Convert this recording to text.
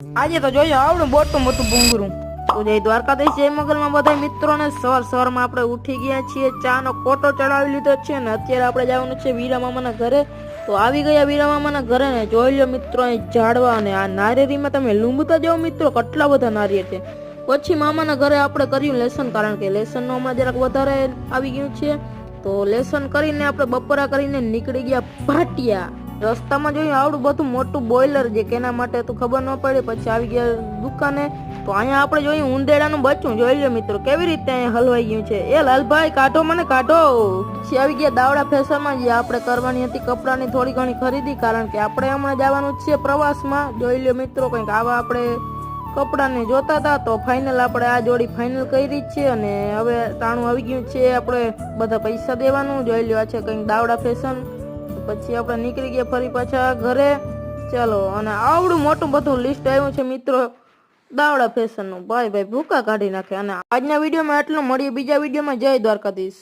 આજે તો જોઈએ આવડું મોટું મોટું ભૂંગરું. તો જય દ્વારકાધીશ, જય મગલમાં બધા મિત્રોને સવારમાં આપણે ઉઠી ગયા છીએ, ચાનો કોટો ચડાવી લીધો છે ને અત્યારે આપણે જવાનું છે વીરા મામાના ઘરે. તો આવી ગયા વીરા મામાના ઘરે ને જોઈ લો મિત્રો અહીં ઝાડવા અને આ નારિયેળીમાં તમે લૂંબતા જાઓ મિત્રો, કેટલા બધા નારિયેળ છે. પછી મામાના ઘરે આપણે કર્યું લેસન, કારણ કે લેસનનો હમણાં જરાક વધારે આવી ગયું છે. તો લેસન કરીને આપણે બપોરા કરીને નીકળી ગયા ભાટિયા. રસ્તામાં જોયું આવડું બધું મોટું બોઇલર છે, કેના માટે તો ખબર ન પડી. પછી આવી ગયા દુકાને. તો અહીંયા આપણે જોયું ઉંદેડાનું બચ્ચું, જોઈ લો મિત્રો કેવી રીતે અહીંયા હલવાઈ ગયું છે. એ લાલભાઈ કાઢો, મને કાઢો. પછી આવી ગયા દાવડા ફેશનમાં, જે આપણે કરવાની હતી કપડાની થોડી ઘણી ખરીદી, કારણ કે આપણે હમણાં જવાનું છે પ્રવાસમાં. જોઈ લો મિત્રો કંઈક આવા આપણે કપડાને જોતા હતા. તો ફાઇનલ આપણે આ જોડી ફાઇનલ કરી છે અને હવે તાણું આવી ગયું છે, આપણે બધા પૈસા દેવાનું. જોઈ લો આ છે કંઈક દાવડા ફેશન. પછી આપણે નીકળી ગયા ફરી પાછા ઘરે. ચાલો, અને આવડું મોટું બધું લિસ્ટ આવ્યું છે મિત્રો દાવડા ફેશન નું. ભાઈ ભૂકા કાઢી નાખે. અને આજના વિડીયોમાં એટલું, મળીએ બીજા વિડીયોમાં. જય દ્વારકાધીશ.